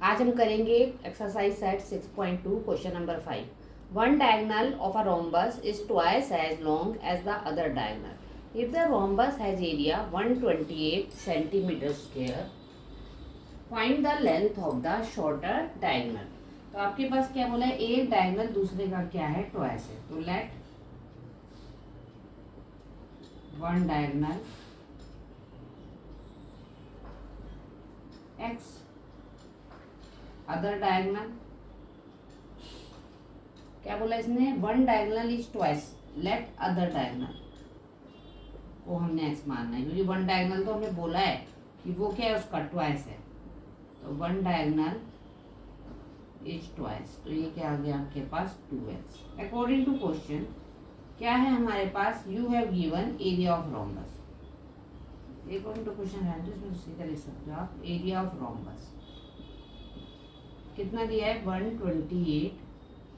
आज हम करेंगे exercise set 6.2 question number 5। One diagonal of a rhombus is twice as long as the other diagonal if the rhombus has area 128 centimetre square, find the length of the shorter diagonal. तो आपके पास क्या बोला है, एक diagonal दूसरे का क्या है, ट्वाइस है। तो let one diagonal x other diagonal, क्या बोला इसने, one diagonal is twice, let other diagonal को हमने x मानना है क्योंकि वन डायगोनल तो हमने बोला है कि वो क्या है, उसका ट्वाइस है। तो वन डायगोनल इज ट्वाइस, तो ये क्या आ गया आपके पास 2x। अकॉर्डिंग टू क्वेश्चन क्या है हमारे पास, you have given area of rhombus. According to question है जिसमें सीधा लिख सकते हो आप, एरिया ऑफ रोम्बस कितना दिया है, 128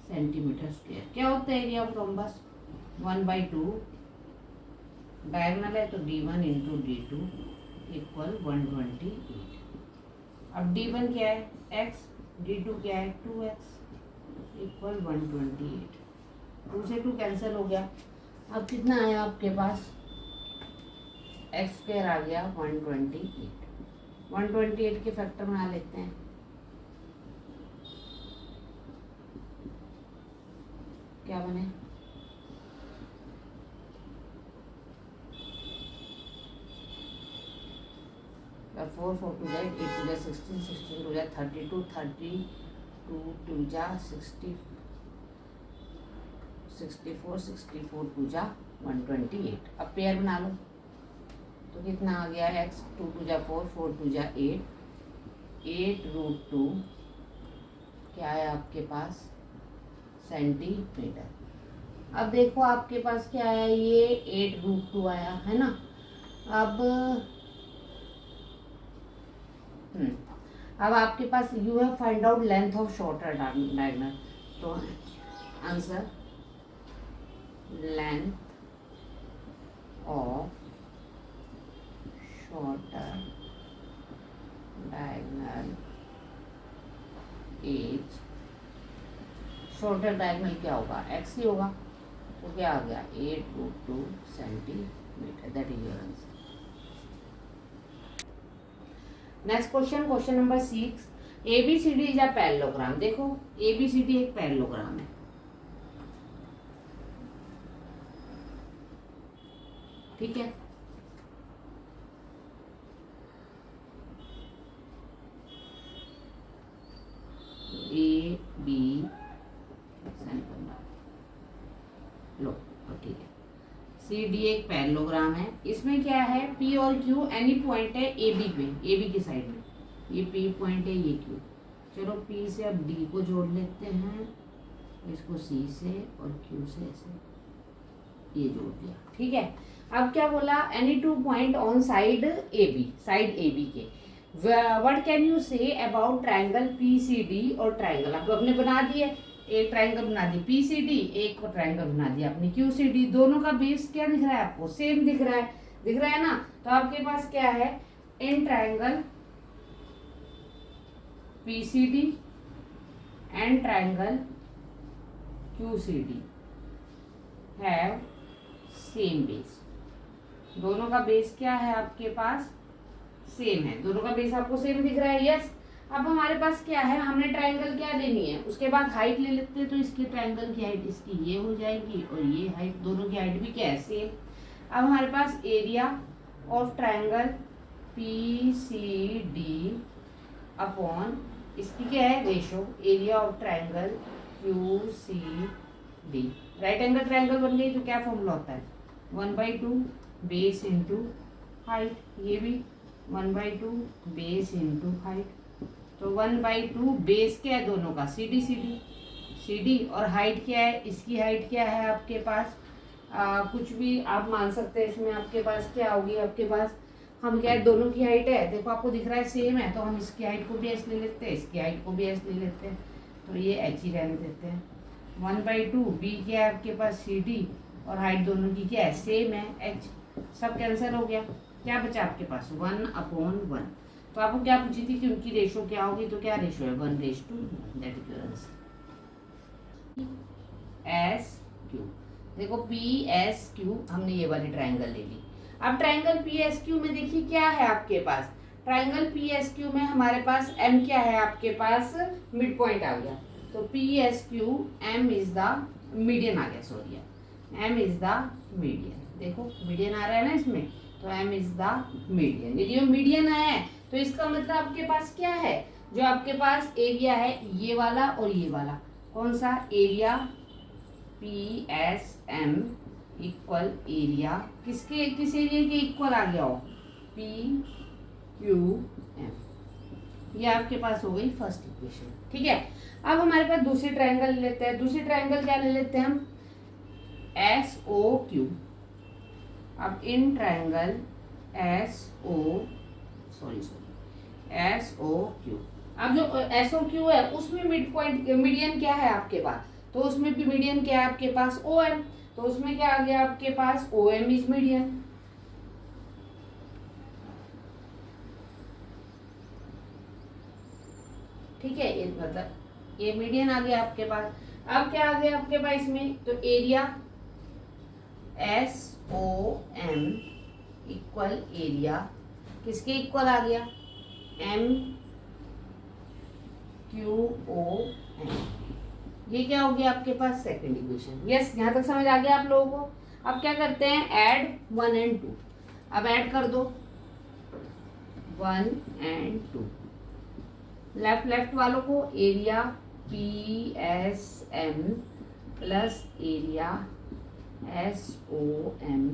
सेंटीमीटर स्क्वायर। क्या होता है एरिया ऑफ रोम्बस, 1/2 डायगोनल है तो d1 इंटू d2 इक्वल 128। अब d1 क्या है x, d2 क्या है 2x इक्वल 128। 2 से 2 कैंसिल हो गया। अब कितना आया आपके पास, एक्स स्क्वायर आ गया 128। 128 के फैक्टर बना लेते हैं। क्या बने, फोर फोर टू जा 8 टू जा 16, 16 टू जा 32, 32 टू जा 60, 64, 64 टू जा 128। अब पेयर बना लो तो कितना आ गया है, एक्स 2 टू जा 4, 4 टू जा 8, 8√2 क्या है आपके पास, सेंटीमीटर। अब देखो आपके पास क्या आया, ये 8√2 आया है ना। अब आपके पास you have find out length of shorter diagonal. तो answer length of shorter diagonal is, shorter diagonal क्या होगा, x ही होगा। तो क्या आ गया 8√2 centimetre, that is your answer. Next question, question number 6। ABCD is a parallelogram. देखो ABCD एक पैरेललोग्राम है, ठीक है। A B लो ठीक है, सी डी एक पैरेललोग्राम है। इसमें क्या है, P और Q एनी पॉइंट है AB पे, AB की साइड में। ये P पॉइंट है, ये Q। चलो P से अब D को जोड़ लेते हैं, इसको C से और Q से ऐसे ये जोड़ दिया, ठीक है। अब क्या बोला, any two point on side AB, side AB के। What can you say about triangle PCD और ट्रायंगल, आपको अपने बना दिए, एक ट्रायंगल बना दी PCD, एक ट्रायंगल बना दिया अपनी QCD। दोनों का बेस क्या दिख रहा है आपको, सेम दिख रहा है ना। तो आपके पास क्या है, in triangle PCD and triangle QCD have same base. दोनों का बेस क्या है आपके पास, सेम है। दोनों का बेस आपको सेम दिख रहा है, यस। अब हमारे पास क्या है, हमने ट्रायंगल क्या लेनी है, उसके बाद हाइट ले लेते हैं। तो इसके ट्रायंगल की हाइट इसकी ये हो जाएगी और ये हाइट, दोनों की हाइट भी क्या है, सेम। अब हमारे पास area of triangle PCD upon इसकी क्या है, ratio, area of triangle QCD। Right angle triangle बन गई। तो क्या फॉर्मूला होता है, 1/2 बेस इंटू हाइट, ये भी 1/2 बेस इंटू हाइट। तो 1/2 बेस क्या है दोनों का, CD और हाइट क्या है, इसकी हाइट क्या है आपके पास, कुछ भी आप मान सकते हैं। इसमें आपके पास क्या होगी, आपके पास हम क्या है, दोनों की हाइट है, देखो आपको दिख रहा है सेम है, तो हम इसकी हाइट को भी ऐसे ले लेते हैं, इसकी हाइट को भी ऐसे ले लेते हैं। तो ये h ही रहने देते हैं। 1/2 B क्या है आपके पास, CD और हाइट दोनों की क्या है, सेम है, h। सब कैंसिल हो गया, क्या बचा आपके पास, 1/1। तो आपको क्या पूछी थी कि उनकी रेशो क्या होगी, तो क्या रेशो है 1:1, that is your answer. S Q, देखो पी एस क्यू हमने ये वाली ट्राइंगल ले ली। अब ट्राइंगल पी एस क्यू में देखिए क्या है आपके पास, ट्राइंगल पी एस क्यू में हमारे पास एम क्या है, आपके पास मिड पॉइंट आ गया, तो P S Q M is the median आ गया, sorry M is the median, देखो मीडियन आ रहा है ना इसमें, तो एम इज द मीडियन। यदि वो मीडियन है तो इसका मतलब आपके पास क्या है, जो आपके पास एरिया है ये वाला और ये वाला, कौन सा area, P S M equal area किसके, किस एरिया के इक्वल आ गया हो, पी क्यू एम, ये आपके पास हो गई फर्स्ट इक्वेशन। ठीक है, अब हमारे पास दूसरी ट्रायंगल ले लेते हैं। दूसरी ट्रायंगल क्या ले लेते हैं हम, एस ओ क्यू। अब in triangle S O Q, अब जो एस ओ क्यू है उसमें मिड पॉइंट मीडियन क्या है आपके पास, तो उसमें भी मीडियन क्या है आपके पास, ओ एम, तो उसमें क्या आ गया आपके पास, ओ एम इज मीडियन। ठीक है, ये मतलब ये मीडियन आ गया आपके पास। अब क्या आ गया आपके पास इसमें, तो area S O M equal area किसके इक्वल आ गया, एम क्यू ओ एम, ये क्या हो गया आपके पास सेकंड इक्वेशन। यस, यहाँ तक समझ आ गया आप लोगों को। अब क्या करते हैं, ऐड 1 and 2, अब ऐड कर दो 1 and 2, लेफ्ट वालों को area P S M plus area S O M,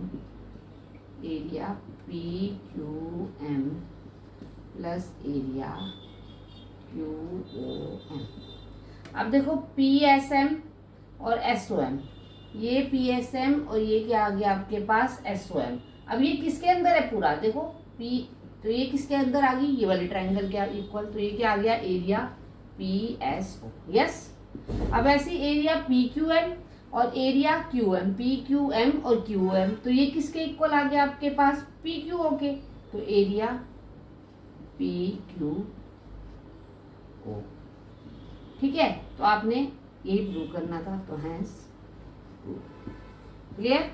area P Q M plus area Q O M. अब देखो पी एस एम और एस ओ एम, ये पी एस एम और ये क्या आ गया आपके पास एस ओ एम। अब ये किसके अंदर है पूरा, देखो पी, तो ये किसके अंदर आ गई, ये वाली ट्रायंगल क्या इक्वल, तो ये क्या आ गया area P S O. Yes, अब ऐसे एरिया पी क्यू एम और area Q M, P Q M और क्यू एम, तो ये किसके इक्वल आ गया आपके पास, पी क्यू ओ के, तो एरिया पी क्यू ओ। ठीक है, तो आपने यही प्रूव करना था, तो हैंस क्लियर।